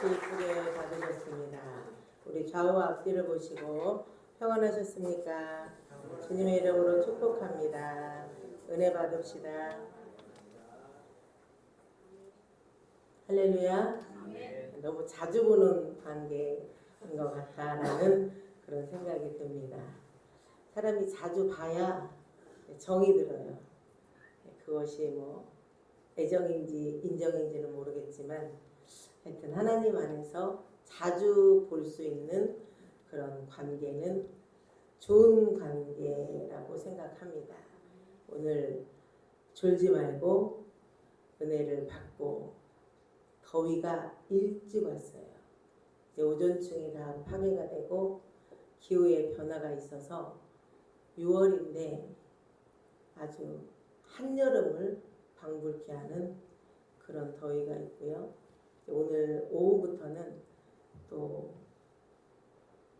이쁘게 받으셨습니다. 우리 좌우 앞뒤를 보시고 평안하셨습니까? 주님의 이름으로 축복합니다. 은혜 받읍시다. 할렐루야. 너무 자주 보는 관계인 것 같다라는 그런 생각이 듭니다. 사람이 자주 봐야 정이 들어요. 그것이 뭐 애정인지 인정인지는 모르겠지만 하여튼 하나님 안에서 자주 볼 수 있는 그런 관계는 좋은 관계라고 생각합니다. 오늘 졸지 말고 은혜를 받고 더위가 일찍 왔어요. 이제 오존층이 다 파괴가 되고 기후의 변화가 있어서 6월인데 아주 한여름을 방불케 하는 그런 더위가 있고요. 오늘 오후부터는 또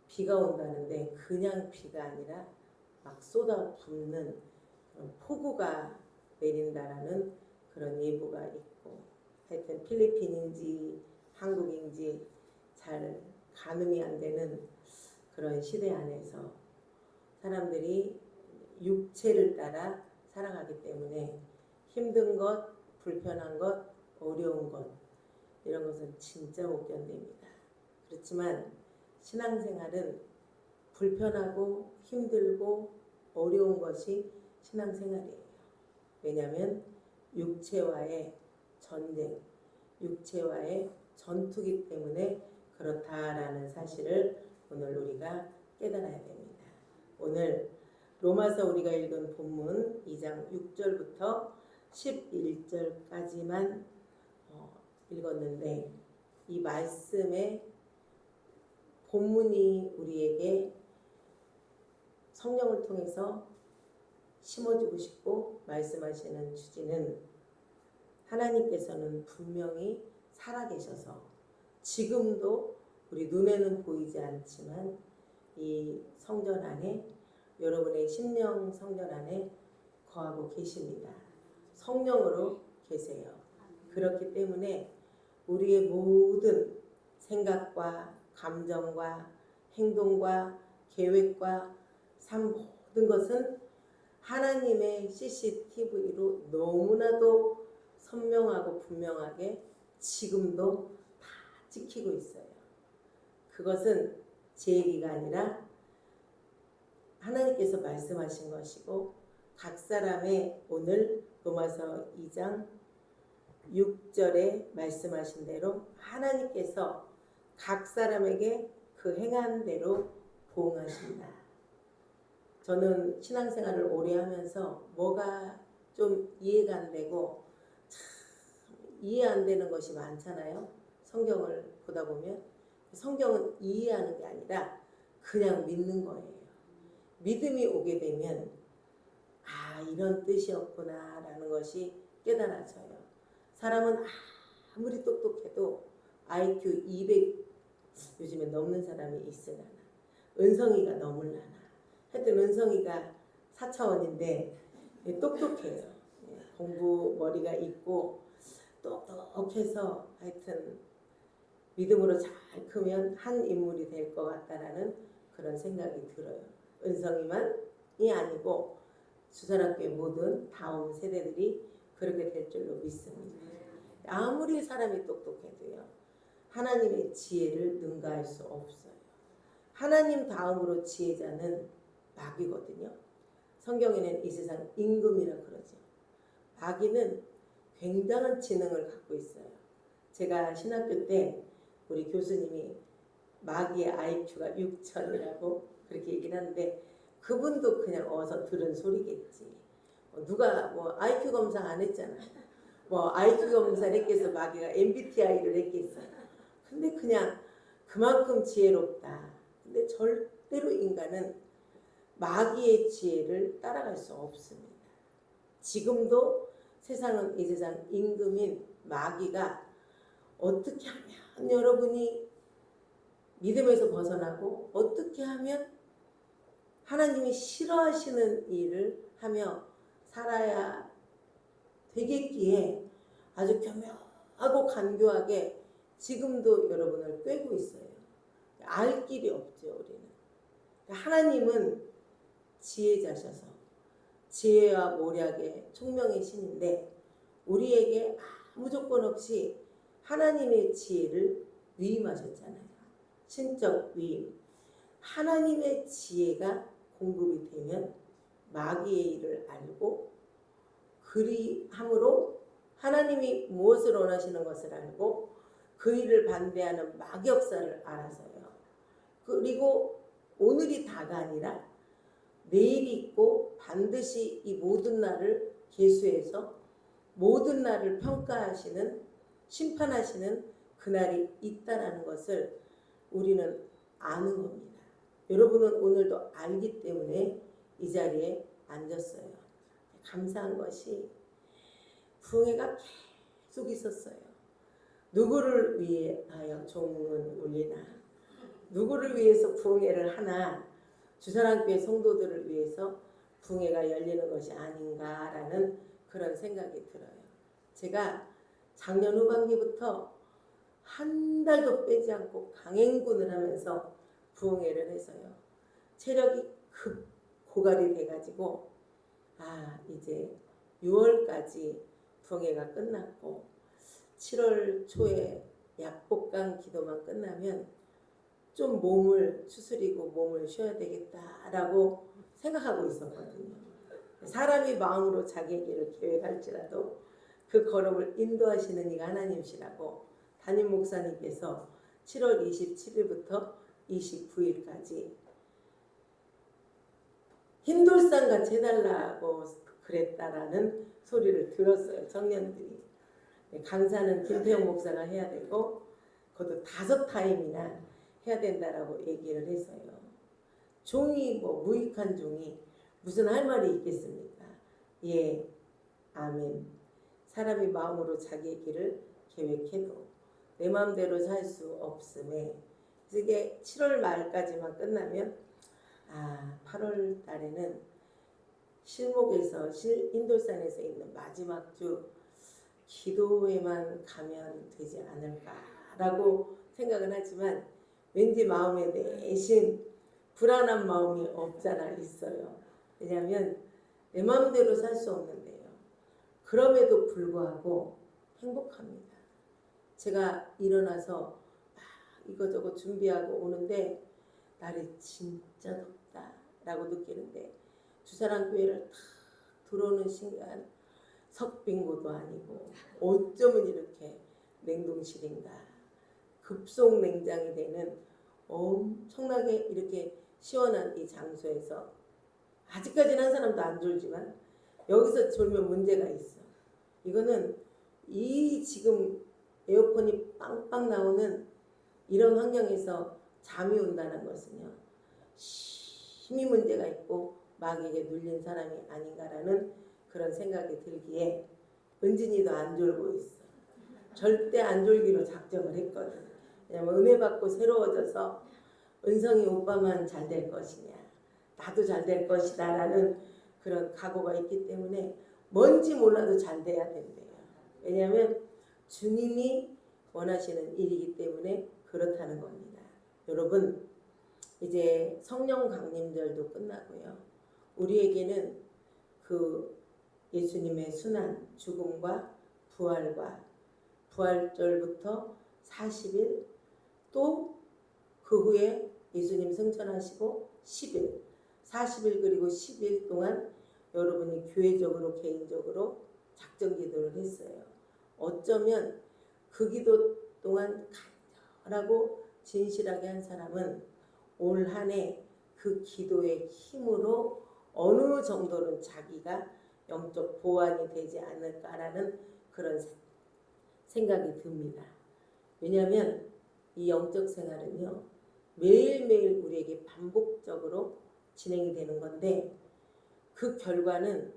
비가 온다는데 그냥 비가 아니라 막 쏟아붓는 그런 폭우가 내린다라는 그런 예보가 있고, 하여튼 필리핀인지 한국인지 잘 가늠이 안 되는 그런 시대 안에서 사람들이 육체를 따라 살아가기 때문에 힘든 것, 불편한 것, 어려운 것 이런 것은 진짜 못 견딥니다. 그렇지만 신앙생활은 불편하고 힘들고 어려운 것이 신앙생활이에요. 왜냐하면 육체와의 전쟁, 육체와의 전투기 때문에 그렇다라는 사실을 오늘 우리가 깨달아야 됩니다. 오늘 로마서 우리가 읽은 본문 2장 6절부터 11절까지만 읽었는데 이 말씀의 본문이 우리에게 성령을 통해서 심어주고 싶고 말씀하시는 주제는 하나님께서는 분명히 살아계셔서 지금도 우리 눈에는 보이지 않지만 이 성전 안에 여러분의 심령 성전 안에 거하고 계십니다. 성령으로 계세요. 그렇기 때문에 우리의 모든 생각과 감정과 행동과 계획과 삶 모든 것은 하나님의 CCTV로 너무나도 선명하고 분명하게 지금도 다 찍히고 있어요. 그것은 제 얘기가 아니라 하나님께서 말씀하신 것이고 각 사람의 오늘 로마서 2장 6절에 말씀하신 대로 하나님께서 각 사람에게 그 행한 대로 보응하신다. 저는 신앙생활을 오래 하면서 뭐가 좀 이해가 안 되고 참 이해 안 되는 것이 많잖아요. 성경을 보다 보면 성경은 이해하는 게 아니라 그냥 믿는 거예요. 믿음이 오게 되면 아 이런 뜻이었구나 라는 것이 깨달아져요. 사람은 아무리 똑똑해도 IQ 200 요즘에 넘는 사람이 있으려나 은성이가 넘으려나 하여튼 은성이가 4차원인데 똑똑해요. 공부 머리가 있고 똑똑해서 하여튼 믿음으로 잘 크면 한 인물이 될 것 같다라는 그런 생각이 들어요. 은성이만이 아니고 수산학교의 모든 다음 세대들이 그렇게 될 줄로 믿습니다. 아무리 사람이 똑똑해도요. 하나님의 지혜를 능가할 수 없어요. 하나님 다음으로 지혜자는 마귀거든요. 성경에는 이 세상 임금이라 그러죠. 마귀는 굉장한 지능을 갖고 있어요. 제가 신학교 때 우리 교수님이 마귀의 IQ가 6천이라고 그렇게 얘기를 하는데 그분도 그냥 어서 들은 소리겠지. 누가 뭐 IQ 검사 안 했잖아. 뭐 IQ 검사를 했겠어. 마귀가 MBTI를 했겠어. 근데 그냥 그만큼 지혜롭다. 근데 절대로 인간은 마귀의 지혜를 따라갈 수 없습니다. 지금도 세상은 이 세상 임금인 마귀가 어떻게 하면 여러분이 믿음에서 벗어나고 어떻게 하면 하나님이 싫어하시는 일을 하며 살아야 되겠기에 아주 교묘하고 간교하게 지금도 여러분을 꿰고 있어요. 알 길이 없죠, 우리는. 하나님은 지혜자셔서 지혜와 모략의 총명의 신인데 우리에게 아무 조건 없이 하나님의 지혜를 위임하셨잖아요. 신적 위임. 하나님의 지혜가 공급이 되면 마귀의 일을 알고 그리함으로 하나님이 무엇을 원하시는 것을 알고 그 일을 반대하는 막역사를 알아서요. 그리고 오늘이 다가 아니라 내일이 있고 반드시 이 모든 날을 계수해서 모든 날을 평가하시는 심판하시는 그날이 있다라는 것을 우리는 아는 겁니다. 여러분은 오늘도 알기 때문에 이 자리에 앉았어요. 감사한 것이 부흥회가 계속 있었어요. 누구를 위하여 종은 울리나 누구를 위해서 부흥회를 하나 주사랑교회 성도들을 위해서 부흥회가 열리는 것이 아닌가라는 그런 생각이 들어요. 제가 작년 후반기부터 한 달도 빼지 않고 강행군을 하면서 부흥회를 해서요. 체력이 급 고갈이 돼가지고 이제 6월까지 부흥회가 끝났고 7월 초에 약복강 기도만 끝나면 좀 몸을 추스리고 몸을 쉬어야 되겠다라고 생각하고 있었거든요. 사람이 마음으로 자기의 길을 계획할지라도 그 걸음을 인도하시는 이가 하나님이시라고 담임 목사님께서 7월 27일부터 29일까지 흰돌산 같이 해달라고 그랬다라는 소리를 들었어요. 청년들이. 강사는 김태형 목사가 해야 되고 그것도 5타임이나 해야 된다라고 얘기를 해서요. 종이 무익한 종이 무슨 할 말이 있겠습니까? 예, 아멘. 사람이 마음으로 자기의 길을 계획해도 내 마음대로 살 수 없음에 이게 7월 말까지만 끝나면 8월 달에는 실목에서 인돌산에서 있는 마지막 주 기도회만 가면 되지 않을까라고 생각은 하지만 왠지 마음에 내심 불안한 마음이 없잖아 있어요. 왜냐하면 내 마음대로 살 수 없는데요. 그럼에도 불구하고 행복합니다. 제가 일어나서 이거저거 준비하고 오는데 날이 진짜 덥다라고 느끼는데 주사랑교회를 탁 들어오는 순간 석빙고도 아니고 어쩌면 이렇게 냉동실인가 급속 냉장이 되는 엄청나게 이렇게 시원한 이 장소에서 아직까지는 한 사람도 안 졸지만 여기서 졸면 문제가 있어. 이거는 이 지금 에어컨이 빵빵 나오는 이런 환경에서 잠이 온다는 것은요. 심히 문제가 있고 마귀에게 눌린 사람이 아닌가라는 그런 생각이 들기에 은진이도 안 졸고 있어. 절대 안 졸기로 작정을 했거든. 왜냐면 은혜 받고 새로워져서 은성이 오빠만 잘 될 것이냐 나도 잘 될 것이다 라는 그런 각오가 있기 때문에 뭔지 몰라도 잘 돼야 된대요. 왜냐하면 주님이 원하시는 일이기 때문에 그렇다는 겁니다. 여러분 이제 성령 강림절도 끝나고요. 우리에게는 그 예수님의 순환, 죽음과 부활과 부활절부터 40일 또 그 후에 예수님 승천하시고 10일 40일 그리고 10일 동안 여러분이 교회적으로 개인적으로 작정 기도를 했어요. 어쩌면 그 기도 동안 간절하고 진실하게 한 사람은 올 한 해 그 기도의 힘으로 어느 정도는 자기가 영적 보완이 되지 않을까라는 그런 생각이 듭니다. 왜냐하면 이 영적 생활은요. 매일매일 우리에게 반복적으로 진행이 되는 건데 그 결과는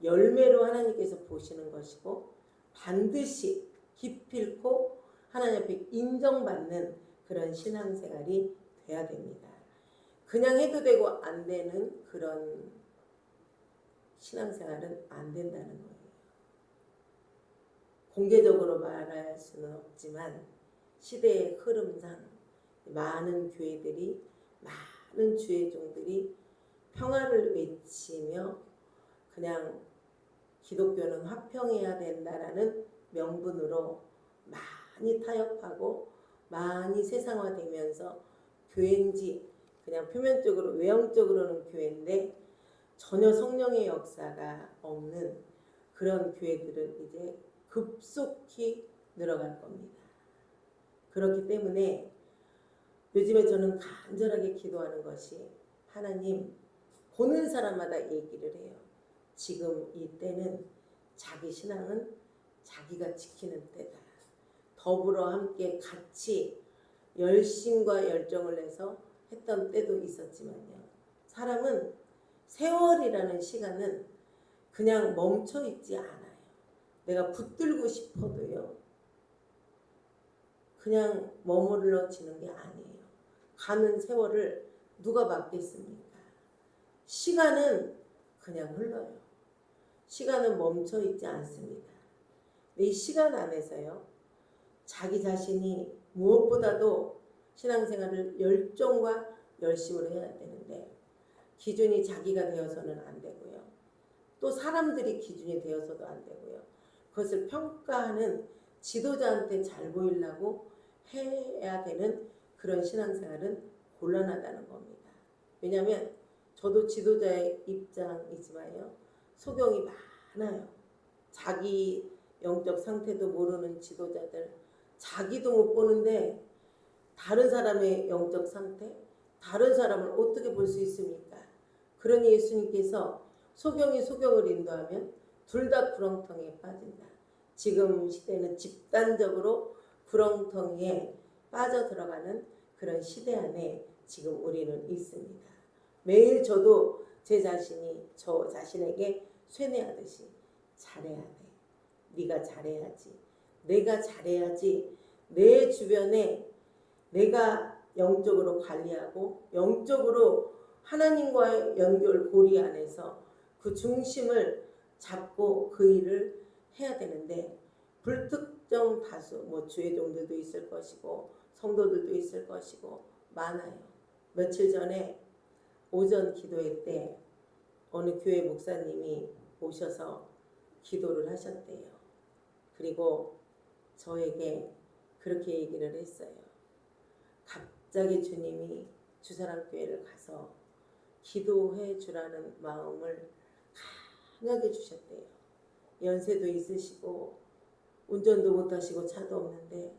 열매로 하나님께서 보시는 것이고 반드시 기필코 하나님 앞에 인정받는 그런 신앙생활이 돼야 됩니다. 그냥 해도 되고 안 되는 그런 신앙생활은 안 된다는 거예요. 공개적으로 말할 수는 없지만 시대의 흐름상 많은 교회들이, 많은 주의 종들이 평화를 외치며 그냥 기독교는 화평해야 된다라는 명분으로 많이 타협하고 많이 세상화되면서 교회인지 그냥 표면적으로 외형적으로는 교회인데 전혀 성령의 역사가 없는 그런 교회들은 이제 급속히 늘어갈 겁니다. 그렇기 때문에 요즘에 저는 간절하게 기도하는 것이 하나님, 보는 사람마다 얘기를 해요. 지금 이 때는 자기 신앙은 자기가 지키는 때다. 더불어 함께 같이 열심과 열정을 내서 했던 때도 있었지만요. 사람은 세월이라는 시간은 그냥 멈춰 있지 않아요. 내가 붙들고 싶어도요. 그냥 머물러지는 게 아니에요. 가는 세월을 누가 막겠습니까? 시간은 그냥 흘러요. 시간은 멈춰 있지 않습니다. 이 시간 안에서요. 자기 자신이 무엇보다도 신앙생활을 열정과 열심으로 해야 되는데 기준이 자기가 되어서는 안 되고요. 또 사람들이 기준이 되어서도 안 되고요. 그것을 평가하는 지도자한테 잘 보이려고 해야 되는 그런 신앙생활은 곤란하다는 겁니다. 왜냐하면 저도 지도자의 입장이지만요. 소경이 많아요. 자기 영적 상태도 모르는 지도자들, 자기도 못 보는데 다른 사람의 영적 상태, 다른 사람을 어떻게 볼 수 있습니까? 그러니 예수님께서 소경이 소경을 인도하면 둘 다 구렁텅이에 빠진다. 지금 시대는 집단적으로 구렁텅이에 빠져 들어가는 그런 시대 안에 지금 우리는 있습니다. 매일 저도 제 자신이 저 자신에게 쇠뇌하듯이 잘해야 돼. 네가 잘해야지. 내가 잘해야지. 내 주변에 내가 영적으로 관리하고 영적으로 하나님과의 연결 고리 안에서 그 중심을 잡고 그 일을 해야 되는데 불특정 다수 뭐 주의종들도 있을 것이고 성도들도 있을 것이고 많아요. 며칠 전에 오전 기도회 때 어느 교회 목사님이 오셔서 기도를 하셨대요. 그리고 저에게 그렇게 얘기를 했어요. 갑자기 주님이 주사랑교회를 가서 기도해 주라는 마음을 강하게 주셨대요. 연세도 있으시고 운전도 못하시고 차도 없는데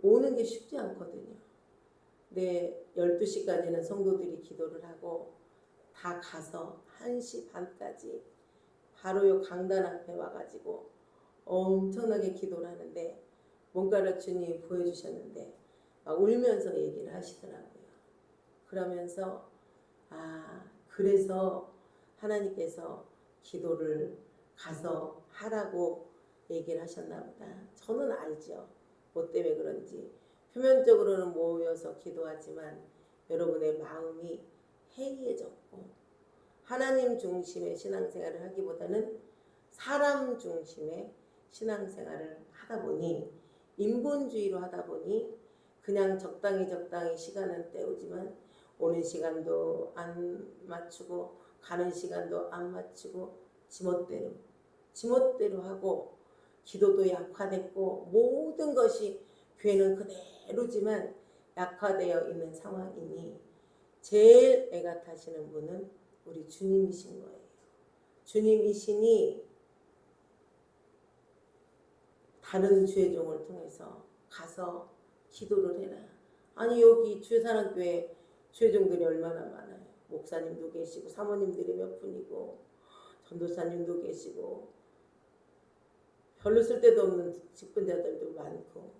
오는 게 쉽지 않거든요. 네, 12시까지는 성도들이 기도를 하고 다 가서 1시 반까지 바로 요 강단 앞에 와가지고 엄청나게 기도를 하는데 뭔가를 주님이 보여주셨는데 막 울면서 얘기를 하시더라고요. 그러면서 그래서 하나님께서 기도를 가서 하라고 얘기를 하셨나 보다. 저는 알죠. 뭐 때문에 그런지. 표면적으로는 모여서 기도하지만 여러분의 마음이 해이해졌고 하나님 중심의 신앙생활을 하기보다는 사람 중심의 신앙생활을 하다 보니 인본주의로 하다 보니 그냥 적당히 시간은 때우지만 오는 시간도 안 맞추고 가는 시간도 안 맞추고 지멋대로 하고 기도도 약화됐고 모든 것이 교회는 그대로지만 약화되어 있는 상황이니 제일 애가 타시는 분은 우리 주님이신 거예요. 주님이시니 다른 주의종을 통해서 가서 기도를 해라. 아니 여기 주사랑교회 주의종들이 얼마나 많아요. 목사님도 계시고 사모님들이 몇 분이고 전도사님도 계시고 별로 쓸데도 없는 직분자들도 많고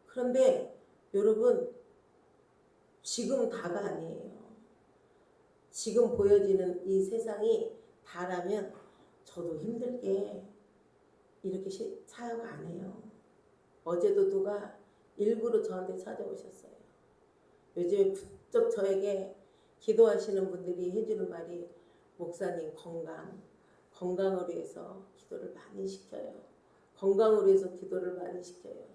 그런데 여러분 지금 다가 아니에요. 지금 보여지는 이 세상이 다라면 저도 힘들게 이렇게 사역 안 해요. 어제도 누가 일부러 저한테 찾아오셨어요. 요즘에 부쩍 저에게 기도하시는 분들이 해주는 말이 목사님 건강을 위해서 기도를 많이 시켜요. 건강을 위해서 기도를 많이 시켜요.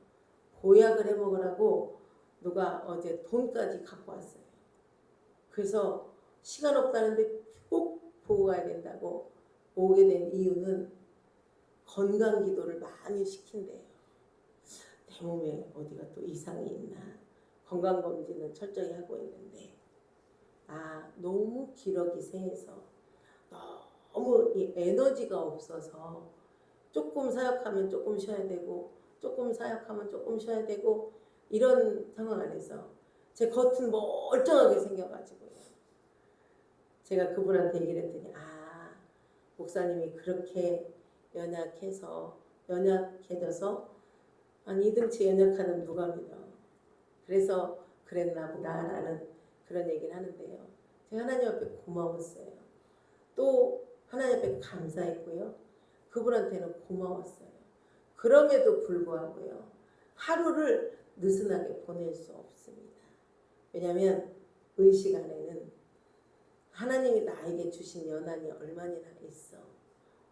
보약을 해 먹으라고 누가 어제 돈까지 갖고 왔어요. 그래서 시간 없다는데 꼭 보고 가야 된다고 오게 된 이유는 건강 기도를 많이 시킨대요. 내 몸에 어디가 또 이상이 있나. 건강검진은 철저히 하고 있는데 너무 기러기 세해서 너무 이 에너지가 없어서 조금 사역하면 조금 쉬어야 되고 조금 사역하면 조금 쉬어야 되고 이런 상황 안에서 제 겉은 멀쩡하게 생겨가지고요. 제가 그분한테 얘기를 했더니 목사님이 그렇게 연약해져서 아니 2등치 연약하는 누가 믿어. 그래서 그랬나 보다라는 그런 얘기를 하는데요. 제가 하나님 앞에 고마웠어요. 또 하나님 앞에 감사했고요. 그분한테는 고마웠어요. 그럼에도 불구하고요. 하루를 느슨하게 보낼 수 없습니다. 왜냐하면 의식 안에는 하나님이 나에게 주신 연한이 얼마나 있어.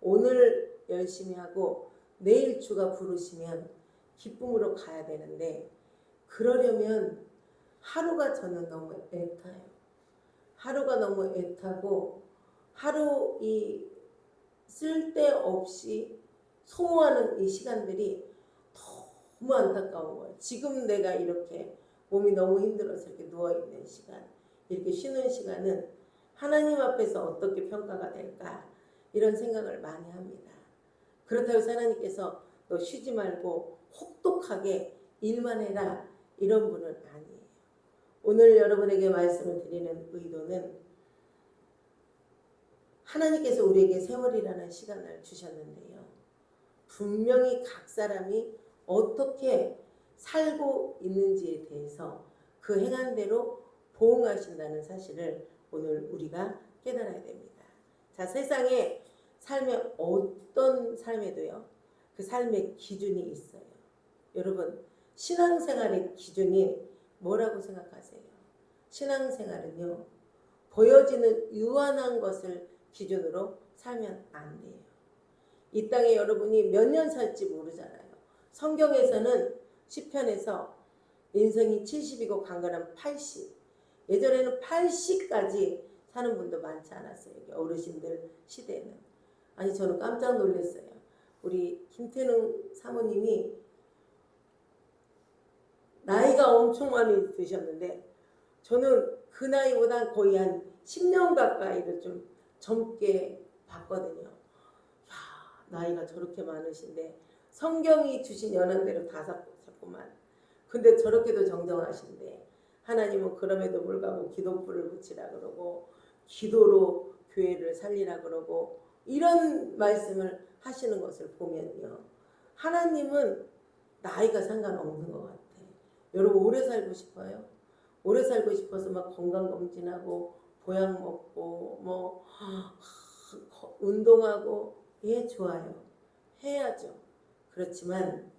오늘 열심히 하고 내일 주가 부르시면 기쁨으로 가야 되는데 그러려면 하루가 저는 너무 애타요. 하루가 너무 애타고 하루 이 쓸데없이 소모하는 이 시간들이 너무 안타까운 거예요. 지금 내가 이렇게 몸이 너무 힘들어서 이렇게 누워있는 시간, 이렇게 쉬는 시간은 하나님 앞에서 어떻게 평가가 될까 이런 생각을 많이 합니다. 그렇다고 해서 하나님께서 너 쉬지 말고 혹독하게 일만 해라 이런 분은 아니에요. 오늘 여러분에게 말씀을 드리는 의도는 하나님께서 우리에게 세월이라는 시간을 주셨는데요. 분명히 각 사람이 어떻게 살고 있는지에 대해서 그 행한 대로 보응하신다는 사실을 오늘 우리가 깨달아야 됩니다. 자, 세상에 삶의 어떤 삶에도요. 그 삶의 기준이 있어요. 여러분, 신앙생활의 기준이 뭐라고 생각하세요? 신앙생활은요. 보여지는 유한한 것을 기준으로 살면 안 돼요. 이 땅에 여러분이 몇 년 살지 모르잖아요. 성경에서는 시편에서 인생이 70이고 강건한 80. 예전에는 80까지 사는 분도 많지 않았어요. 어르신들 시대는. 아니 저는 깜짝 놀랐어요. 우리 김태능 사모님이 나이가 엄청 많이 드셨는데 저는 그 나이보다 거의 한 10년 가까이를 좀 젊게 봤거든요. 나이가 저렇게 많으신데 성경이 주신 연한대로 다 샀구만. 근데 저렇게도 정정하신데 하나님은 그럼에도 불구하고 기도불을 붙이라 그러고 기도로 교회를 살리라 그러고 이런 말씀을 하시는 것을 보면요. 하나님은 나이가 상관없는 것 같아요. 여러분 오래 살고 싶어요? 오래 살고 싶어서 막 건강검진하고 보약 먹고 뭐 운동하고 좋아요. 해야죠. 그렇지만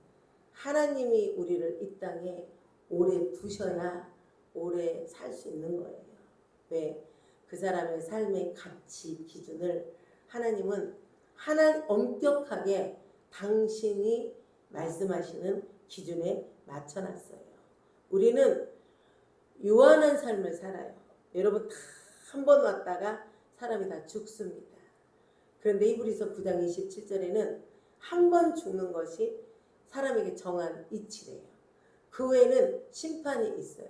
하나님이 우리를 이 땅에 오래 두셔야 오래 살 수 있는 거예요. 왜? 그 사람의 삶의 가치 기준을 하나님은 엄격하게 당신이 말씀하시는 기준에 맞춰놨어요. 우리는 유한한 삶을 살아요. 여러분 다 한 번 왔다가 사람이 다 죽습니다. 그런데 히브리서 9장 27절에는 한 번 죽는 것이 사람에게 정한 이치래요. 그 외에는 심판이 있어요.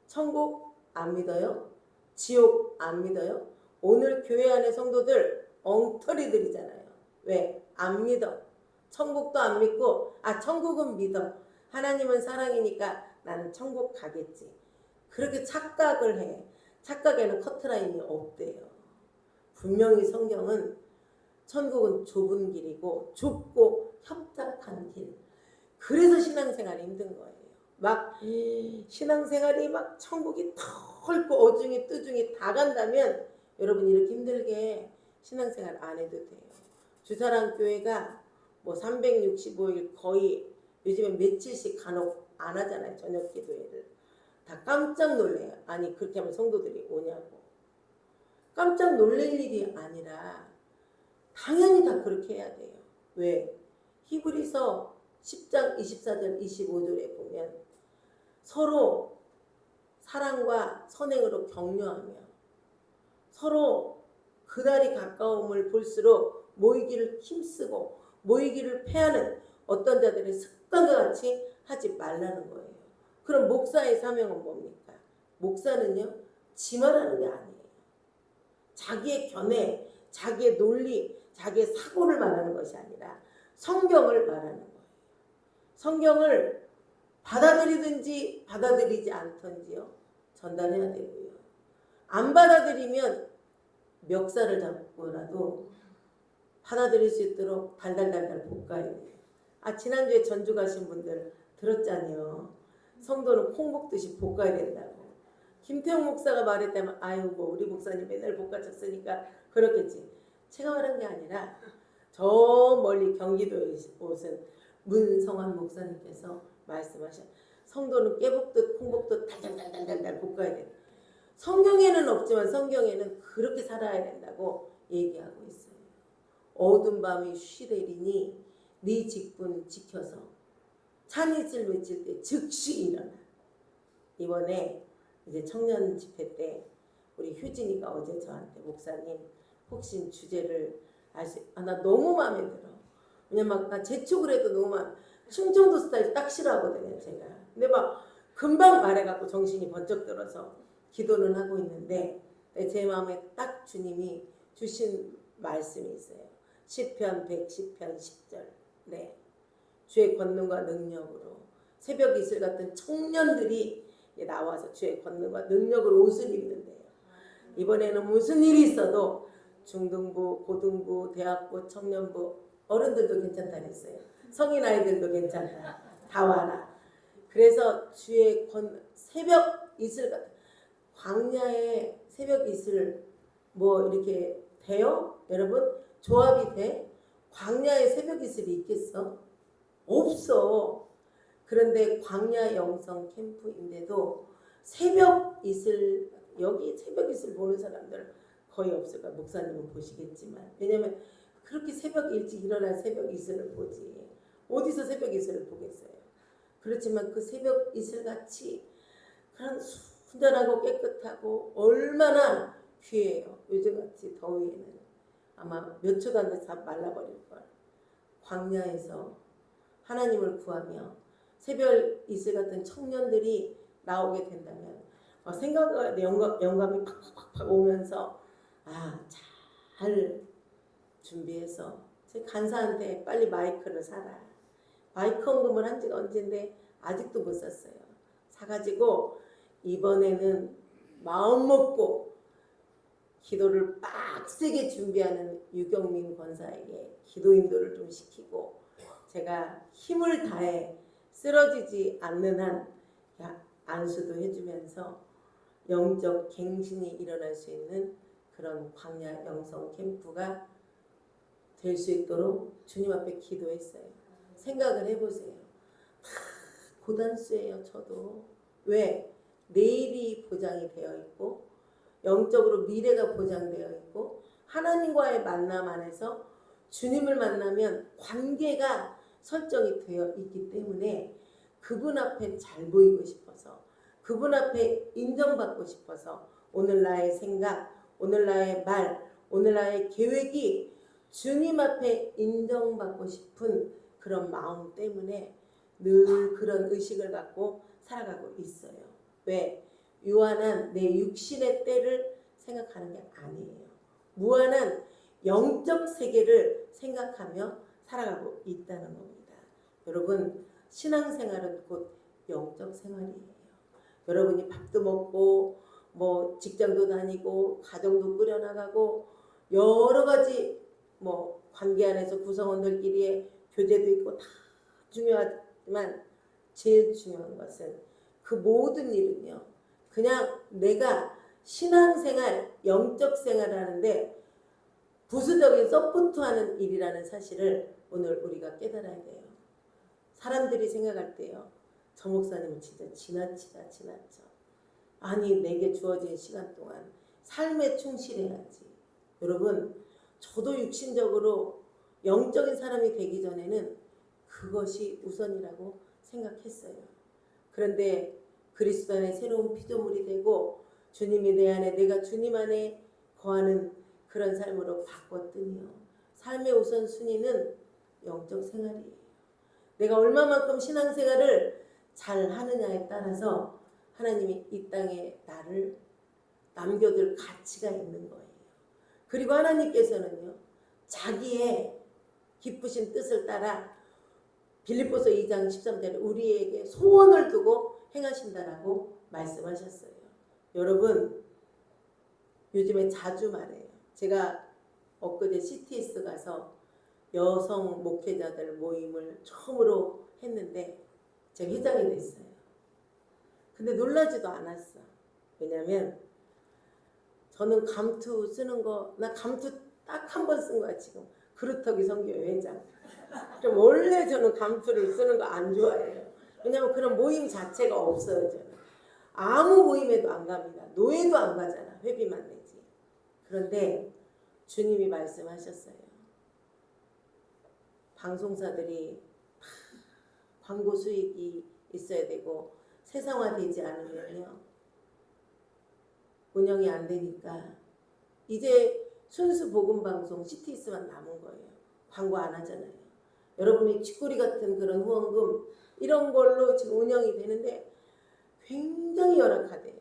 천국 안 믿어요? 지옥 안 믿어요? 오늘 교회 안의 성도들 엉터리들이잖아요. 왜? 안 믿어. 천국도 안 믿고 천국은 믿어. 하나님은 사랑이니까 나는 천국 가겠지. 그렇게 착각을 해. 착각에는 커트라인이 없대요. 분명히 성경은 천국은 좁은 길이고 좁고 협착한 길. 그래서 신앙생활이 힘든 거예요. 막 신앙생활이 막 천국이 털고 어중이 뜨중이 다 간다면 여러분 이렇게 힘들게 신앙생활 안 해도 돼요. 주사랑 교회가 뭐 365일 거의 요즘에 며칠씩 간혹 안 하잖아요. 저녁 기도회를. 다 깜짝 놀래요. 아니 그렇게 하면 성도들이 오냐고. 깜짝 놀랄 일이 아니라 당연히 다 그렇게 해야 돼요. 왜? 히브리서 10장 24절 25절에 보면 서로 사랑과 선행으로 격려하며 서로 그날이 가까움을 볼수록 모이기를 힘쓰고 모이기를 패하는 어떤 자들의 습관과 같이 하지 말라는 거예요. 그럼 목사의 사명은 뭡니까? 목사는요, 지 말하는 게 아니에요. 자기의 견해, 자기의 논리, 자기의 사고를 말하는 것이 아니라 성경을 말하는 거예요. 성경을 받아들이든지 받아들이지 않던지요, 전달해야 되고요. 안 받아들이면 멱살을 잡고라도 받아들일 수 있도록 달달달달 볶아야 돼요. 지난주에 전주 가신 분들 들었잖아요. 성도는 콩 볶듯이 볶아야 된다고. 김태형 목사가 말했다면 아유 뭐 우리 목사님 맨날 볶아쳤으니까 그렇겠지. 제가 말한 게 아니라 저 멀리 경기도에 오신 문성환 목사님께서 말씀하셔. 성도는 깨볶듯 콩볶듯 달달달달달 볶아야 돼. 성경에는 없지만 성경에는 그렇게 살아야 된다고 얘기하고 있어요. 어두운 밤이 쉬되리니 네 직분 지켜서 찬이슬 외칠 때 즉시 일어나. 이번에 이제 청년 집회 때 우리 효진이가 어제 저한테 목사님 혹시 주제를 나 너무 마음에 들어. 왜냐면 나 재촉을 해도 너무 충청도 스타일 딱 싫어하거든요 제가. 근데 막 금방 말해갖고 정신이 번쩍 들어서 기도는 하고 있는데 제 마음에 딱 주님이 주신 말씀이 있어요. 시편 110편 10절. 네. 주의 권능과 능력으로 새벽 이슬 같은 청년들이 나와서 주의 권능과 능력으로 옷을 입는데요. 이번에는 무슨 일이 있어도 중등부, 고등부, 대학부, 청년부, 어른들도 괜찮다 그랬어요. 성인 아이들도 괜찮다. 다 와라. 그래서 주의 새벽 이슬 같은 광야의 새벽 이슬 뭐 이렇게 돼요? 여러분 조합이 돼? 광야의 새벽 이슬이 있겠어? 없어. 그런데 광야 영성 캠프인데도 새벽 이슬 여기 새벽 이슬 보는 사람들 거의 없을 거야. 목사님은 보시겠지만 왜냐면 그렇게 새벽 일찍 일어난 새벽 이슬을 보지 어디서 새벽 이슬을 보겠어요. 그렇지만 그 새벽 이슬같이 그런 순전하고 깨끗하고 얼마나 귀해요. 요즘같이 더위에는 아마 몇 초도 안 돼서 다 말라버릴걸. 광야에서 하나님을 구하며 새벽 이슬 같은 청년들이 나오게 된다면 생각과 영감이 팍팍팍 오면서 잘 준비해서 제 간사한테 빨리 마이크를 사라. 마이크 헌금을 한 지가 언젠데 아직도 못 샀어요. 사가지고 이번에는 마음 먹고 기도를 빡세게 준비하는 유경민 권사에게 기도 인도를 좀 시키고 제가 힘을 다해 쓰러지지 않는 한 안수도 해주면서 영적 갱신이 일어날 수 있는 그런 광야 영성 캠프가 될 수 있도록 주님 앞에 기도했어요. 생각을 해보세요. 다 고단수예요. 저도. 왜? 내일이 보장이 되어 있고 영적으로 미래가 보장되어 있고 하나님과의 만남 안에서 주님을 만나면 관계가 설정이 되어 있기 때문에 그분 앞에 잘 보이고 싶어서 그분 앞에 인정받고 싶어서 오늘 나의 생각, 오늘 나의 말, 오늘 나의 계획이 주님 앞에 인정받고 싶은 그런 마음 때문에 늘 그런 의식을 갖고 살아가고 있어요. 왜? 유한한 내 육신의 때를 생각하는 게 아니에요. 무한한 영적 세계를 생각하며 살아가고 있다는 겁니다. 여러분 신앙생활은 곧 영적 생활이에요. 여러분이 밥도 먹고 뭐 직장도 다니고 가정도 꾸려나가고 여러 가지 뭐 관계 안에서 구성원들끼리의 교제도 있고 다 중요하지만 제일 중요한 것은 그 모든 일은요. 그냥 내가 신앙생활, 영적 생활을 하는데 부수적인 서포트하는 일이라는 사실을 오늘 우리가 깨달아야 돼요. 사람들이 생각할 때요. 저 목사님은 진짜 지나쳐. 아니 내게 주어진 시간 동안 삶에 충실해야지. 여러분 저도 육신적으로 영적인 사람이 되기 전에는 그것이 우선이라고 생각했어요. 그런데 그리스도 안에 새로운 피조물이 되고 주님이 내 안에, 내가 주님 안에 거하는 그런 삶으로 바꿨더니요. 삶의 우선순위는 영적 생활이에요. 내가 얼마만큼 신앙생활을 잘 하느냐에 따라서 하나님이 이 땅에 나를 남겨둘 가치가 있는 거예요. 그리고 하나님께서는요, 자기의 기쁘신 뜻을 따라 빌립보서 2장 13절에 우리에게 소원을 두고 행하신다라고 말씀하셨어요. 여러분, 요즘에 자주 말해요. 제가 엊그제 CTS 가서 여성 목회자들 모임을 처음으로 했는데 제가 회장이 됐어요. 근데 놀라지도 않았어. 왜냐면 저는 감투 쓰는 거, 나 감투 딱 한 번 쓴 거야 지금. 그루터기 선교회 회장. 좀 원래 저는 감투를 쓰는 거 안 좋아해요. 왜냐면 그런 모임 자체가 없어요. 저는 아무 모임에도 안 갑니다. 노예도 안 가잖아. 회비만 내지. 그런데 주님이 말씀하셨어요. 방송사들이 광고 수익이 있어야 되고 세상화되지 않으면요 운영이 안 되니까 이제 순수 복음 방송 CTS만 남은 거예요. 광고 안 하잖아요. 여러분이 쥐꼬리 같은 그런 후원금 이런 걸로 지금 운영이 되는데 굉장히 열악하대요.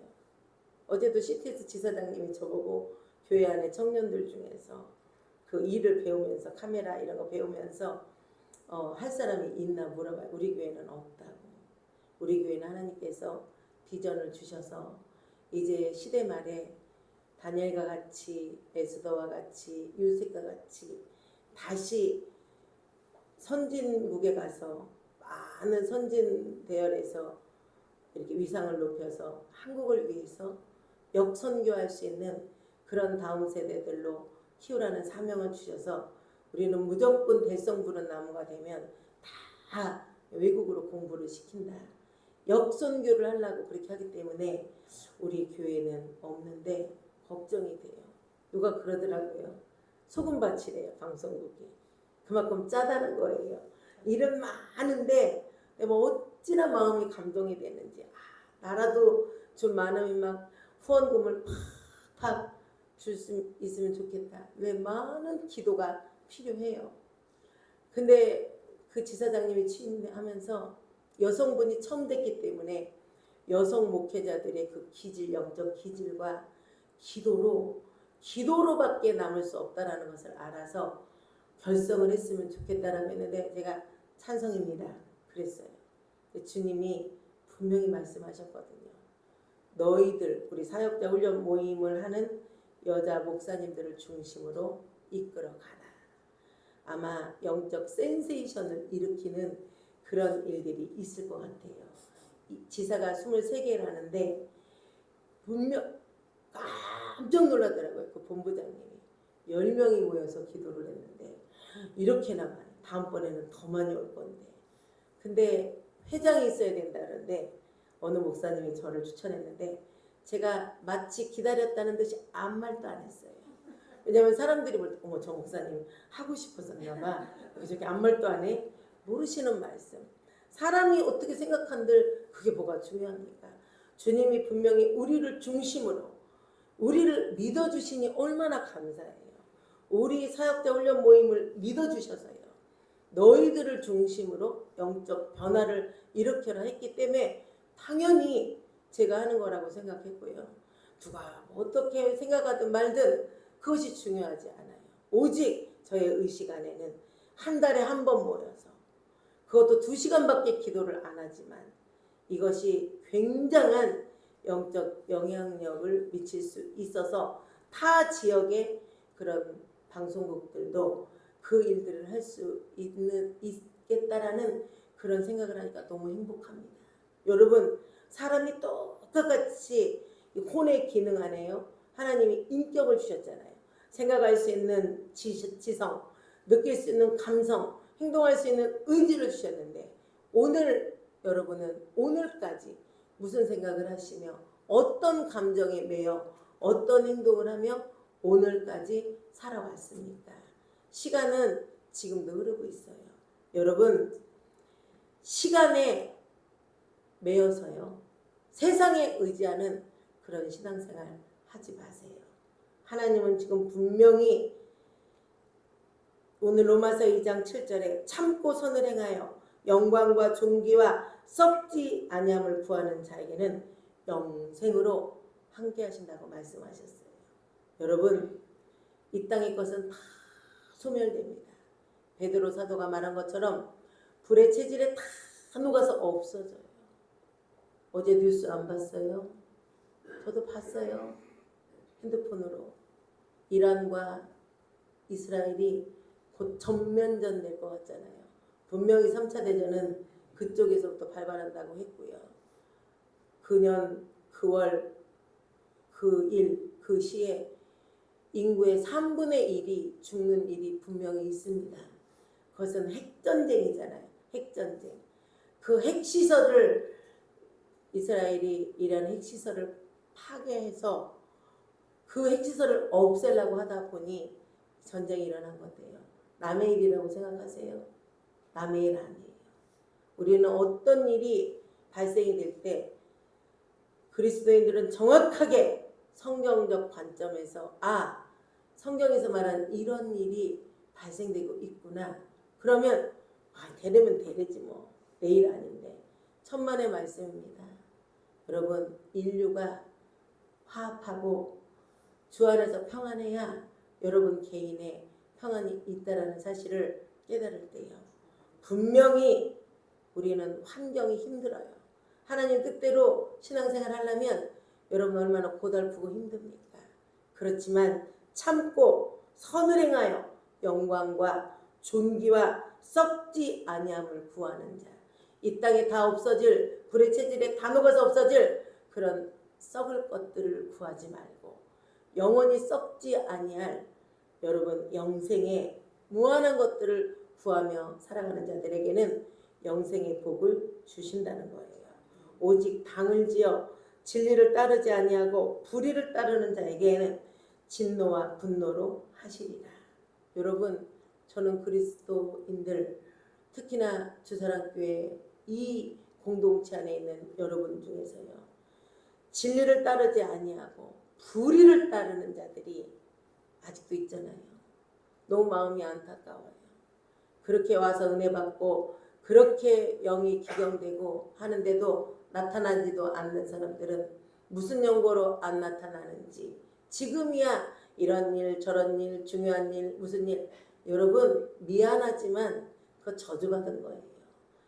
어제도 CTS 지사장님이 저보고 교회 안에 청년들 중에서 그 일을 배우면서 카메라 이런 거 배우면서 할 사람이 있나 물어봐요. 우리 교회는 없다고. 우리 교회는 하나님께서 비전을 주셔서 이제 시대 말에 다니엘과 같이 에스더와 같이 요셉과 같이 다시 선진국에 가서 많은 선진 대열에서 이렇게 위상을 높여서 한국을 위해서 역선교할 수 있는 그런 다음 세대들로 키우라는 사명을 주셔서 우리는 무조건 대성 부른 나무가 되면 다 외국으로 공부를 시킨다. 역선교를 하려고 그렇게 하기 때문에 우리 교회는 없는데 걱정이 돼요. 누가 그러더라고요. 소금밭이래요. 방송국이. 그만큼 짜다는 거예요. 일은 많은데 뭐 어찌나 마음이 감동이 되는지. 나라도 좀 많으면 막 후원금을 팍팍 줄 수 있으면 좋겠다. 왜 많은 기도가 필요해요. 근데 그 지사장님이 취임하면서 여성분이 처음 됐기 때문에 여성 목회자들의 그 기질, 영적 기질과 기도로밖에 남을 수 없다라는 것을 알아서 결성을 했으면 좋겠다라고 했는데 제가 찬성입니다. 그랬어요. 주님이 분명히 말씀하셨거든요. 너희들 우리 사역자 훈련 모임을 하는 여자 목사님들을 중심으로 이끌어가라. 아마 영적 센세이션을 일으키는 그런 일들이 있을 것 같아요. 지사가 23개라는데 분명 깜짝 놀라더라고요. 그 본부장님이 10명이 모여서 기도를 했는데 이렇게나 많이, 다음번에는 더 많이 올 건데. 근데 회장이 있어야 된다는데 어느 목사님이 저를 추천했는데 제가 마치 기다렸다는 듯이 아무 말도 안 했어요. 왜냐면 사람들이 볼 때 어머 저 목사님 하고 싶었었나 봐. 저렇게 아무 말도 안 해. 모르시는 말씀. 사람이 어떻게 생각한들 그게 뭐가 중요합니까? 주님이 분명히 우리를 중심으로 우리를 믿어주시니 얼마나 감사해요. 우리 사역자 훈련 모임을 믿어주셔서요. 너희들을 중심으로 영적 변화를 일으켜라 했기 때문에 당연히 제가 하는 거라고 생각했고요. 누가 어떻게 생각하든 말든 그것이 중요하지 않아요. 오직 저의 의식 안에는 한 달에 한 번 모여서 그것도 2시간밖에 기도를 안 하지만 이것이 굉장한 영적 영향력을 미칠 수 있어서 타 지역의 그런 방송국들도 그 일들을 할 수 있겠다라는 그런 생각을 하니까 너무 행복합니다. 여러분 사람이 똑같이 혼의 기능 안에요. 하나님이 인격을 주셨잖아요. 생각할 수 있는 지성, 느낄 수 있는 감성, 행동할 수 있는 의지를 주셨는데 오늘 여러분은 오늘까지 무슨 생각을 하시며 어떤 감정에 매여 어떤 행동을 하며 오늘까지 살아왔습니까? 시간은 지금도 흐르고 있어요. 여러분 시간에 매여서요. 세상에 의지하는 그런 신앙생활 하지 마세요. 하나님은 지금 분명히 오늘 로마서 2장 7절에 참고 선을 행하여 영광과 존귀와 썩지 아니함을 구하는 자에게는 영생으로 함께 하신다고 말씀하셨어요. 여러분, 이 땅의 것은 다 소멸됩니다. 베드로 사도가 말한 것처럼 불의 체질에 다 녹아서 없어져요. 어제 뉴스 안 봤어요? 저도 봤어요. 핸드폰으로. 이란과 이스라엘이 곧 전면전 될 것 같잖아요. 분명히 3차 대전은 그쪽에서부터 발발한다고 했고요. 그 년, 그 월, 그 일, 그 시에 인구의 3분의 1이 죽는 일이 분명히 있습니다. 그것은 핵전쟁이잖아요. 핵전쟁. 그 핵시설을 이스라엘이 이란 핵시설을 파괴해서 그 핵시설을 없애려고 하다 보니 전쟁이 일어난 건데요. 남의 일이라고 생각하세요? 남의 일 아니에요. 우리는 어떤 일이 발생이 될 때 그리스도인들은 정확하게 성경적 관점에서 성경에서 말한 이런 일이 발생되고 있구나. 그러면 되려면 되겠지 뭐. 내일 아닌데. 천만의 말씀입니다. 여러분, 인류가 화합하고 주 안에서 평안해야 여러분 개인의 평안이 있다라는 사실을 깨달을 때요. 분명히 우리는 환경이 힘들어요. 하나님 뜻대로 신앙생활 하려면 여러분 얼마나 고달프고 힘듭니까? 그렇지만 참고 선을 행하여 영광과 존귀와 썩지 아니함을 구하는 자. 이 땅에 다 없어질, 불의 체질에 다 녹아서 없어질 그런 썩을 것들을 구하지 말고 영원히 썩지 아니할 여러분 영생의 무한한 것들을 구하며 살아가는 자들에게는 영생의 복을 주신다는 거예요. 오직 당을 지어 진리를 따르지 아니하고 불의를 따르는 자에게는 진노와 분노로 하시리라. 여러분, 저는 그리스도인들, 특히나 주사랑교회 이 공동체 안에 있는 여러분 중에서요, 진리를 따르지 아니하고 불의를 따르는 자들이 아직도 있잖아요. 너무 마음이 안타까워요. 그렇게 와서 은혜 받고 그렇게 영이 기경되고 하는데도 나타나지도 않는 사람들은 무슨 연고로 안 나타나는지, 지금이야 이런 일 저런 일 중요한 일 무슨 일, 여러분 미안하지만 그거 저주받은 거예요.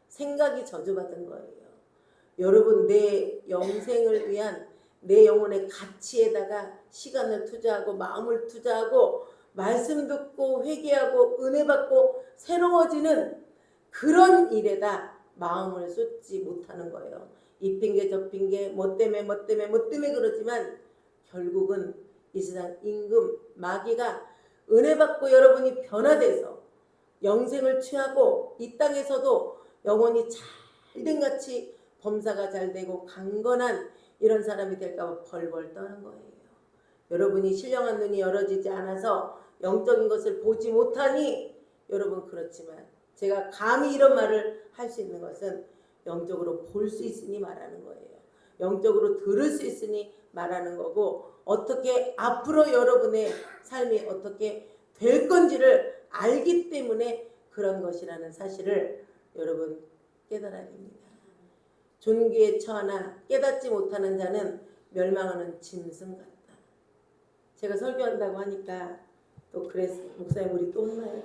생각이 저주받은 거예요. 여러분, 내 영생을 위한 내 영혼의 가치에다가 시간을 투자하고 마음을 투자하고 말씀 듣고 회개하고 은혜 받고 새로워지는 그런 일에다 마음을 쏟지 못하는 거예요. 이 핑계 저 핑계 뭐 때문에 그러지만 결국은 이 세상 임금 마귀가 은혜 받고 여러분이 변화돼서 영생을 취하고 이 땅에서도 영혼이 잘된 같이 범사가 잘 되고 강건한 이런 사람이 될까 봐 벌벌 떠는 거예요. 여러분이 신령한 눈이 열어지지 않아서 영적인 것을 보지 못하니 여러분, 그렇지만 제가 감히 이런 말을 할 수 있는 것은 영적으로 볼 수 있으니 말하는 거예요. 영적으로 들을 수 있으니 말하는 거고, 어떻게 앞으로 여러분의 삶이 어떻게 될 건지를 알기 때문에 그런 것이라는 사실을 여러분 깨달아야 됩니다. 존귀에 처하나 깨닫지 못하는 자는 멸망하는 짐승 같다. 제가 설교한다고 하니까 또 그래서 목사님 우리 또 혼나요?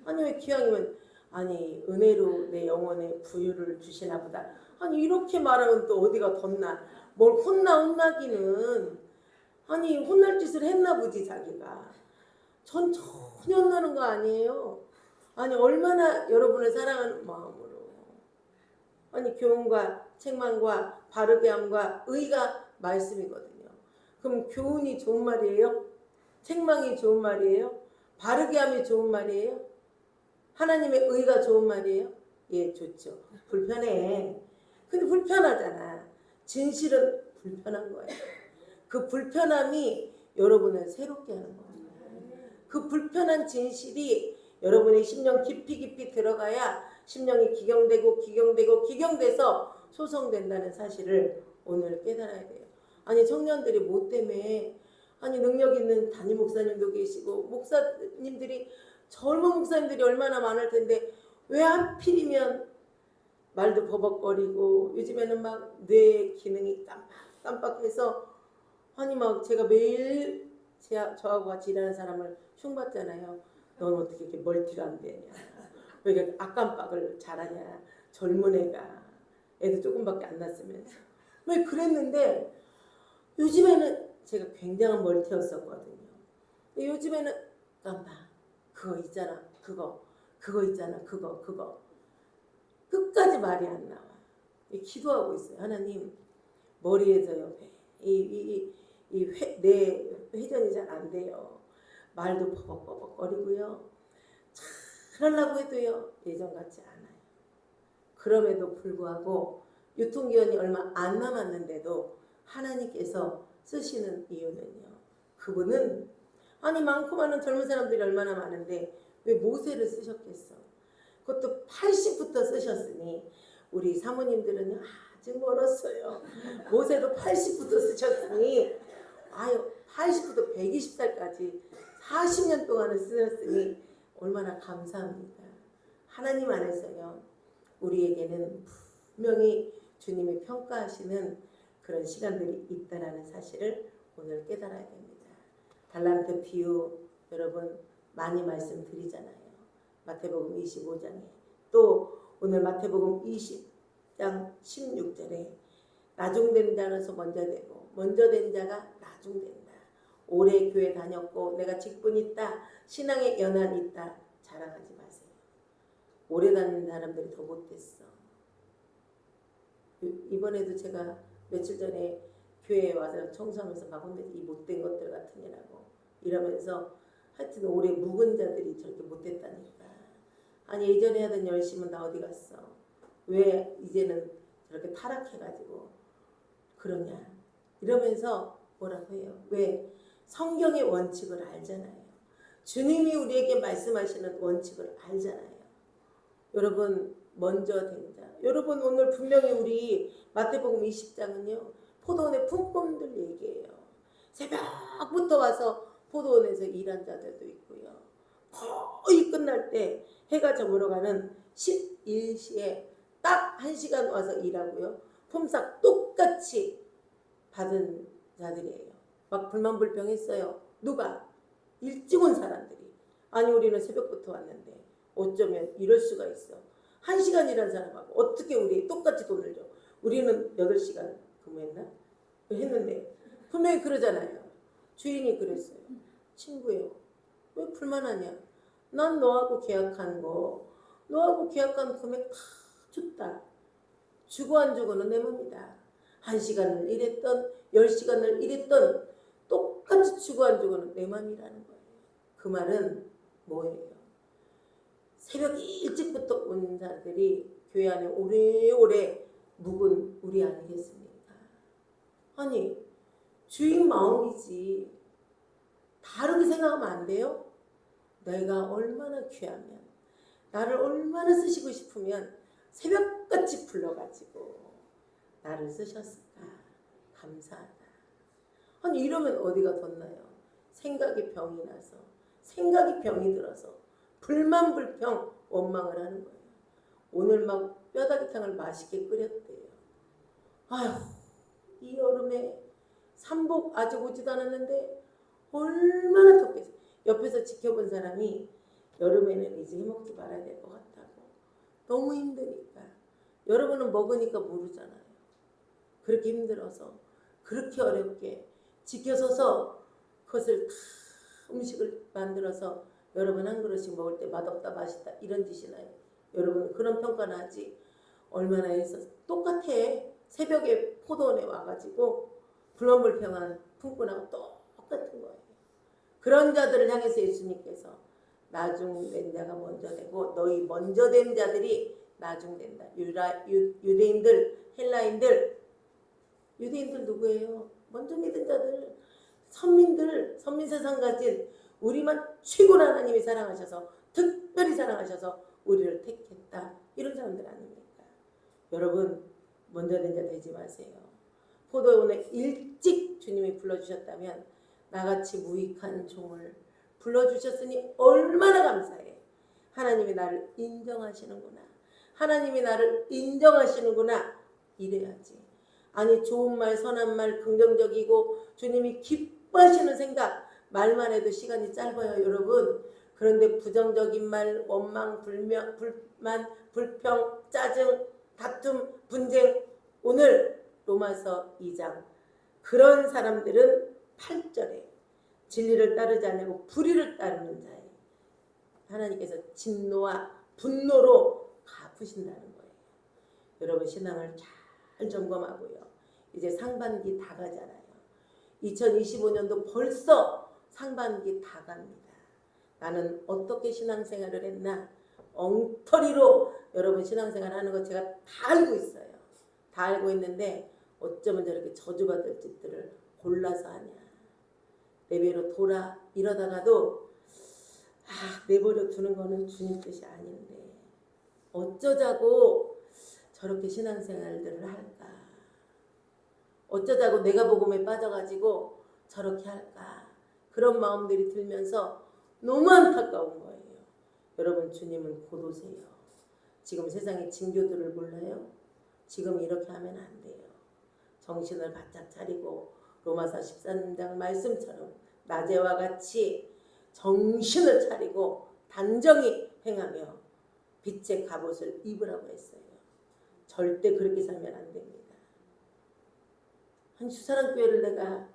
아니 왜 기왕이면 아니 은혜로 내 영혼에 부유를 주시나 보다. 아니 이렇게 말하면 또 어디가 덧나. 뭘 혼나기는. 아니 혼날 짓을 했나 보지 자기가. 전 전혀 혼나는 거 아니에요. 아니 얼마나 여러분을 사랑하는 마음으로. 아니 교훈과 책망과 바르게 함과 의가 말씀이거든요. 그럼 교훈이 좋은 말이에요? 책망이 좋은 말이에요? 바르게 함이 좋은 말이에요? 하나님의 의가 좋은 말이에요? 예, 좋죠. 불편해. 근데 불편하잖아. 진실은 불편한 거예요. 그 불편함이 여러분을 새롭게 하는 겁니다. 그 불편한 진실이 여러분의 심령 깊이 들어가야 심령이 기경돼서 소성된다는 사실을 오늘 깨달아야 돼요. 아니 청년들이 뭐 때문에 아니 능력 있는 담임 목사님도 계시고 목사님들이 젊은 목사님들이 얼마나 많을 텐데 왜 하필이면 말도 버벅거리고 요즘에는 막 뇌 기능이 깜빡깜빡해서 아니 막 제가 매일 저하고 같이 일하는 사람을 흉봤잖아요. 넌 어떻게 이렇게 멀티가 안 되냐. 왜 이렇게 악깜빡을 잘하냐. 젊은 애가. 애도 조금밖에 안 났으면서. 왜 그랬는데 요즘에는 제가 굉장한 멀티였었거든요. 근데 요즘에는 깜빡. 그거 있잖아. 그거 있잖아. 그거. 끝까지 말이 안 나와. 기도하고 있어요. 하나님 머리에서요. 내 회전이 잘 안 돼요. 말도 버벅버벅거리고요. 잘하려고 해도요. 예전 같지 않아요. 그럼에도 불구하고 유통기한이 얼마 안 남았는데도 하나님께서 쓰시는 이유는요. 그분은 아니 많고 많은 젊은 사람들이 얼마나 많은데 왜 모세를 쓰셨겠어. 그것도 80부터 쓰셨으니 우리 사모님들은 아직 멀었어요. 모세도 80부터 쓰셨으니 아유 80부터 120살까지 40년 동안을 쓰셨으니 얼마나 감사합니다. 하나님 안에서요. 우리에게는 분명히 주님이 평가하시는 그런 시간들이 있다라는 사실을 오늘 깨달아야 됩니다. 달란트 비유 여러분 많이 말씀드리잖아요. 마태복음 25장에 또 오늘 마태복음 20장 16절에 나중된 자로서 먼저 되고 먼저 된 자가 나중된다. 오래 교회 다녔고 내가 직분 있다. 신앙의 연한 있다. 자랑하지 마세요. 오래 다니는 사람들이 더 못됐어. 이번에도 제가 며칠 전에 교회에 와서 청소하면서 막 혼내서 이 못된 것들 같으니라고 이러면서 하여튼 오래 묵은 자들이 저렇게 못됐다니까. 아니 예전에 하던 열심은 다 어디 갔어. 왜 이제는 저렇게 타락해가지고 그러냐. 이러면서 뭐라고 해요. 왜? 성경의 원칙을 알잖아요. 주님이 우리에게 말씀하시는 원칙을 알잖아요. 여러분 먼저 된 자. 여러분 오늘 분명히 우리 마태복음 20장은요. 포도원의 품꾼들 얘기예요. 새벽부터 와서 포도원에서 일한 자들도 있고요. 거의 끝날 때 해가 저물어가는 11시에 딱 1시간 와서 일하고요. 품삯 똑같이 받은 자들이에요. 막 불만불평했어요. 누가? 일찍 온 사람들이. 아니 우리는 새벽부터 왔는데 어쩌면 이럴 수가 있어. 1시간 일한 사람하고 어떻게 우리 똑같이 돈을 줘. 우리는 8시간 근무했나? 했는데 분명히 그러잖아요. 주인이 그랬어요. 친구예요. 왜 불만하냐? 난 너하고 계약한 거 너하고 계약한 금액 다 줬다. 주고 안 주고는 내 맘이다. 1시간을 일했던 10시간을 일했던 똑같이 주고 안 주고는 내 맘이라는 거예요. 그 말은 뭐예요? 새벽 일찍부터 온 자들이 교회 안에 오래오래 묵은 우리 아니겠습니까? 아니 주인 마음이지 다르게 생각하면 안 돼요? 내가 얼마나 귀하면 나를 얼마나 쓰시고 싶으면 새벽같이 불러가지고 나를 쓰셨을까? 감사하다. 아니 이러면 어디가 덧나요? 생각이 병이 나서 생각이 병이 들어서 불만불평 원망을 하는 거예요. 오늘 막 뼈다귀탕을 맛있게 끓였대요. 아휴 이 여름에 삼복 아직 오지도 않았는데 얼마나 덥겠어. 옆에서 지켜본 사람이 여름에는 이제 해먹지 말아야 될 것 같다고. 너무 힘드니까. 여러분은 먹으니까 모르잖아요. 그렇게 힘들어서 그렇게 어렵게 지켜서서 그것을 다 음식을 만들어서 여러분 한 그릇씩 먹을 때 맛없다 맛있다 이런 짓이나요? 여러분 그런 평가는 하지. 얼마나 해서 똑같아. 새벽에 포도원에 와가지고 불만불평한 품꾼하고 똑같은 거예요. 그런 자들을 향해서 예수님께서 나중된 자가 먼저 되고 너희 먼저 된 자들이 나중된다. 유대인들, 헬라인들, 유대인들 누구예요? 먼저 믿은 자들, 선민들, 선민세상 가진 우리만 최고로 하나님이 사랑하셔서 특별히 사랑하셔서 우리를 택했다. 이런 사람들 아닙니까? 여러분 먼저 된 자 되지 마세요. 포도원에 일찍 주님이 불러주셨다면 나같이 무익한 종을 불러주셨으니 얼마나 감사해. 하나님이 나를 인정하시는구나. 하나님이 나를 인정하시는구나. 이래야지. 아니 좋은 말, 선한 말, 긍정적이고 주님이 기뻐하시는 생각 말만 해도 시간이 짧아요 여러분. 그런데 부정적인 말, 원망, 불만, 불평, 짜증, 다툼, 분쟁, 오늘 로마서 2장 그런 사람들은 8절에 진리를 따르지 않고 불의를 따르는 자예요. 하나님께서 진노와 분노로 갚으신다는 거예요. 여러분 신앙을 잘 점검하고요. 이제 상반기 다 가잖아요. 2025년도 벌써 상반기 다 갑니다. 나는 어떻게 신앙생활을 했나? 엉터리로 여러분 신앙생활 하는 거 제가 다 알고 있어요. 다 알고 있는데 어쩌면 저렇게 저주받을 짓들을 골라서 하냐. 내버려 둬라 이러다가도 내버려 두는 거는 주님 뜻이 아닌데 어쩌자고 저렇게 신앙생활들을 할까. 어쩌자고 내가 복음에 빠져가지고 저렇게 할까. 그런 마음들이 들면서 너무 안타까운 거예요. 여러분 주님은 곧 오세요. 지금 세상의 징조들을 몰라요? 지금 이렇게 하면 안 돼요. 정신을 바짝 차리고 로마서 13장 말씀처럼 낮에와 같이 정신을 차리고 단정히 행하며 빛의 갑옷을 입으라고 했어요. 절대 그렇게 살면 안 됩니다. 한 주사랑교회를 내가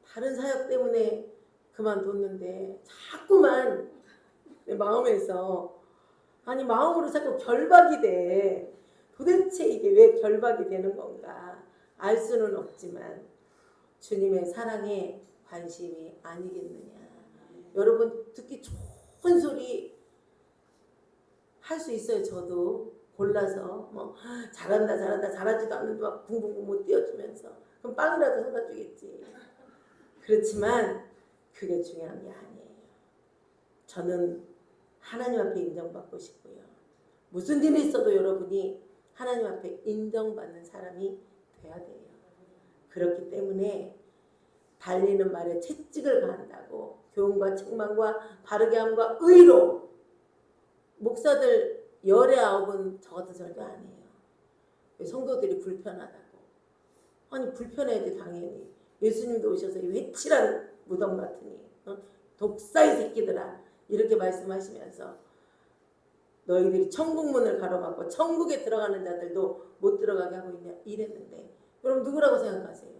다른 사역 때문에 그만뒀는데 자꾸만 내 마음에서 아니 마음으로 자꾸 결박이 돼. 도대체 이게 왜 결박이 되는 건가 알 수는 없지만 주님의 사랑에 관심이 아니겠느냐. 여러분 듣기 좋은 소리 할 수 있어요. 저도 골라서 뭐 잘한다 잘하지도 않는데 막 붕붕붕 못 띄워주면서 그럼 빵이라도 사다 주겠지. 그렇지만 그게 중요한 게 아니에요. 저는 하나님 앞에 인정받고 싶고요. 무슨 일이 있어도 여러분이 하나님 앞에 인정받는 사람이 돼야 돼요. 그렇기 때문에 달리는 말에 채찍을 가한다고 교훈과 책망과 바르게 함과 의로 목사들 열의 9은 저 같은 절도 아니에요. 성도들이 불편하다고. 아니 불편해야지 당연히. 예수님도 오셔서 이 회칠한 무덤 같으니 독사의 새끼들아 이렇게 말씀하시면서 너희들이 천국문을 가로막고 천국에 들어가는 자들도 못 들어가게 하고 있냐 이랬는데 여러분 누구라고 생각하세요?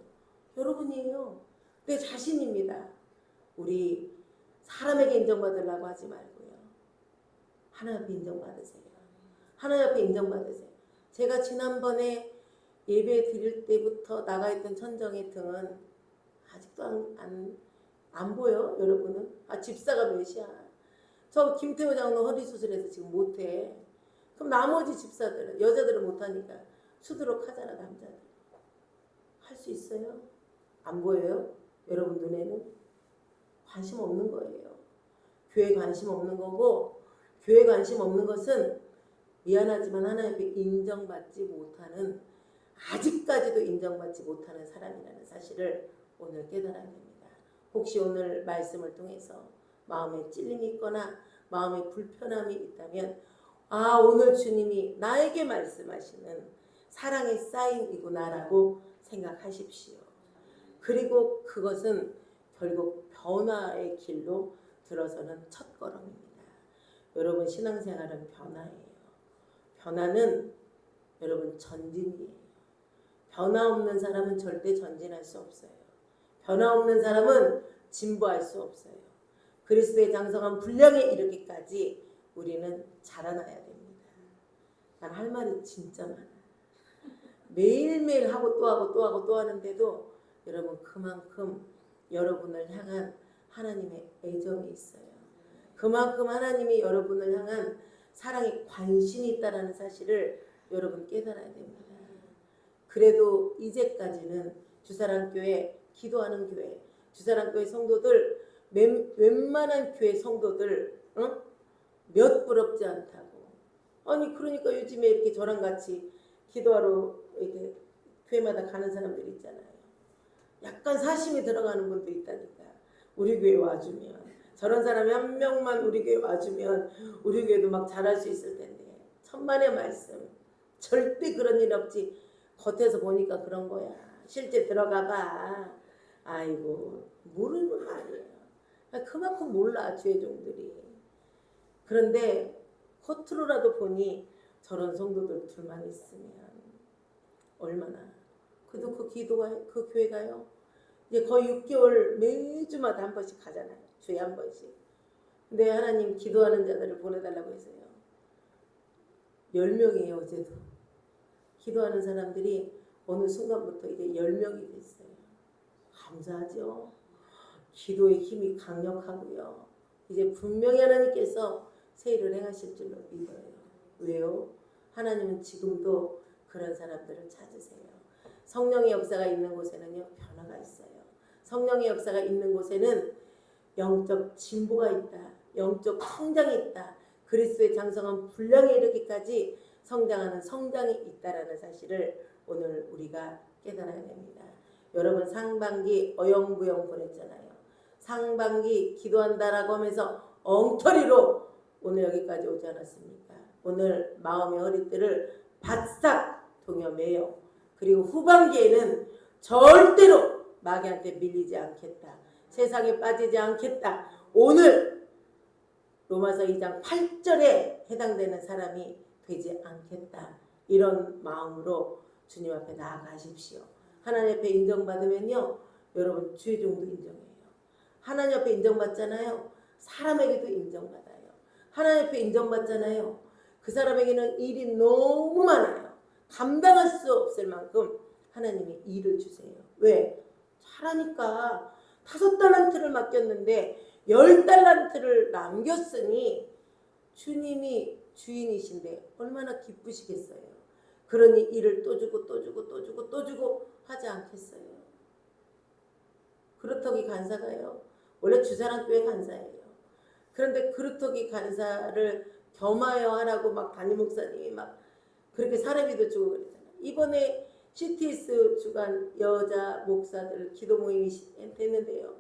여러분이에요. 내 자신입니다. 우리 사람에게 인정받으려고 하지 말고요. 하나님 앞에 인정받으세요. 하나님 앞에 인정받으세요. 제가 지난번에 예배 드릴 때부터 나가있던 천정의 등은 아직도 안 보여 여러분은? 집사가 몇이야? 저 김태호 장로 허리 수술해서 지금 못해. 그럼 나머지 집사들은 여자들은 못하니까 수두룩 하잖아 남자들. 할 수 있어요? 안 보여요? 여러분 눈에는? 관심 없는 거예요. 교회 관심 없는 거고 교회 관심 없는 것은 미안하지만 하나님 앞에 인정받지 못하는 아직까지도 인정받지 못하는 사람이라는 사실을 오늘 깨달아야 됩니다. 혹시 오늘 말씀을 통해서 마음에 찔림이 있거나 마음에 불편함이 있다면 오늘 주님이 나에게 말씀하시는 사랑의 사인이구나라고 생각하십시오. 그리고 그것은 결국 변화의 길로 들어서는 첫걸음입니다. 여러분 신앙생활은 변화예요. 변화는 여러분 전진이에요. 변화 없는 사람은 절대 전진할 수 없어요. 변화 없는 사람은 진보할 수 없어요. 그리스도의 장성한 분량에 이르기까지 우리는 자라나야 됩니다. 난 할 말이 진짜 많아. 매일매일 하고 또 하고 또 하고 또 하는데도 여러분 그만큼 여러분을 향한 하나님의 애정이 있어요. 그만큼 하나님이 여러분을 향한 사랑의 관심이 있다는 사실을 여러분 깨달아야 됩니다. 그래도 이제까지는 주사랑교회, 기도하는 교회, 주사랑교회 성도들 웬만한 교회 성도들 몇 부럽지 않다고 아니 그러니까 요즘에 이렇게 저랑 같이 기도하러 이렇게 교회마다 가는 사람들 있잖아요. 약간 사심이 들어가는 분도 있다니까. 우리 교회 와주면 저런 사람이 한 명만 우리 교회 와주면 우리 교회도 막 잘할 수 있을 텐데. 천만의 말씀. 절대 그런 일 없지. 겉에서 보니까 그런 거야. 실제 들어가 봐. 아이고 모르는 말이에요. 그만큼 몰라 죄종들이. 그런데 겉으로라도 보니 저런 성도들 둘만 있으면 얼마나. 그래도 그 기도가 그 교회 가요. 이제 거의 6개월 매주마다 한 번씩 가잖아요. 주에 한 번씩. 근데 하나님 기도하는 자들을 보내달라고 했어요. 10명이에요 어제도. 기도하는 사람들이 어느 순간부터 이제 10명이 됐어요. 감사하죠. 기도의 힘이 강력하고요. 이제 분명히 하나님께서 새 일을 행하실 줄로 믿어요. 왜요? 하나님은 지금도 그런 사람들을 찾으세요. 성령의 역사가 있는 곳에는요 변화가 있어요. 성령의 역사가 있는 곳에는 영적 진보가 있다. 영적 성장이 있다. 그리스도의 장성한 분량에 이르기까지 성장하는 성장이 있다라는 사실을 오늘 우리가 깨달아야 됩니다. 여러분 상반기 어영부영 보냈잖아요. 상반기 기도한다라고 하면서 엉터리로 오늘 여기까지 오지 않았습니까? 오늘 마음의 허리띠를 바싹 동여매요. 그리고 후반기에는 절대로 마귀한테 밀리지 않겠다. 세상에 빠지지 않겠다. 오늘 로마서 2장 8절에 해당되는 사람이 되지 않겠다. 이런 마음으로 주님 앞에 나아가십시오. 하나님 앞에 인정받으면요. 여러분 주의종도 인정해요. 하나님 앞에 인정받잖아요. 사람에게도 인정받아요. 하나님 앞에 인정받잖아요. 그 사람에게는 일이 너무 많아요. 감당할 수 없을 만큼 하나님이 일을 주세요. 왜? 잘하니까 5달란트를 맡겼는데 10달란트를 남겼으니 주님이 주인이신데 얼마나 기쁘시겠어요. 그러니 일을 또 주고 또 주고 또 주고 또 주고 하지 않겠어요. 그루터기 간사가요. 원래 주사랑교회 간사예요. 그런데 그루터기 간사를 겸하여 하라고 막 담임 목사님이 막 그렇게 사례비도 주고 그러잖아요. 이번에 CTS 주간 여자 목사들 기도 모임이 됐는데요.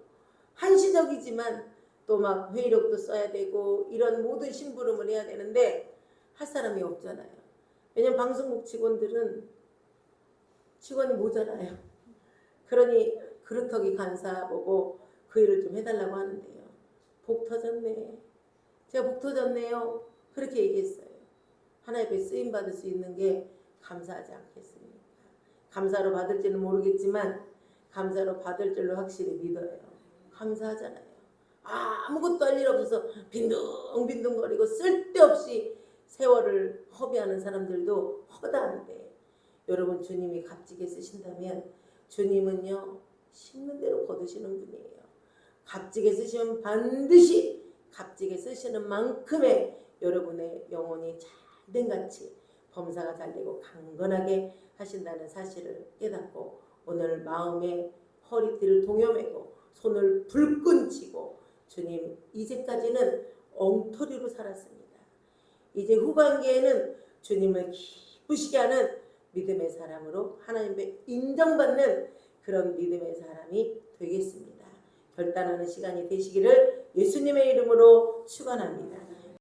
한시적이지만 또 막 회의록도 써야 되고 이런 모든 심부름을 해야 되는데 할 사람이 없잖아요. 왜냐면 방송국 직원들은 직원이 모자라요. 그러니 그루터기 간사 보고 그 일을 좀 해달라고 하는데요. 복 터졌네. 제가 복 터졌네요. 그렇게 얘기했어요. 하나님 앞에 쓰임받을 수 있는 게 감사하지 않겠습니까? 감사로 받을지는 모르겠지만 감사로 받을 줄로 확실히 믿어요. 감사하잖아요. 아무것도 할 일 없어서 빈둥빈둥거리고 쓸데없이 세월을 허비하는 사람들도 허다한데 여러분 주님이 값지게 쓰신다면 주님은요 심는 대로 거두시는 분이에요. 값지게 쓰시면 반드시 값지게 쓰시는 만큼의 여러분의 영혼이 잘된같이 범사가 잘되고 강건하게 하신다는 사실을 깨닫고 오늘 마음의 허리띠를 동여매고 손을 불끈 쥐고 주님 이제까지는 엉터리로 살았습니다. 이제 후반기에는 주님을 기쁘시게 하는 믿음의 사람으로 하나님의 인정받는 그런 믿음의 사람이 되겠습니다. 결단하는 시간이 되시기를 예수님의 이름으로 축원합니다.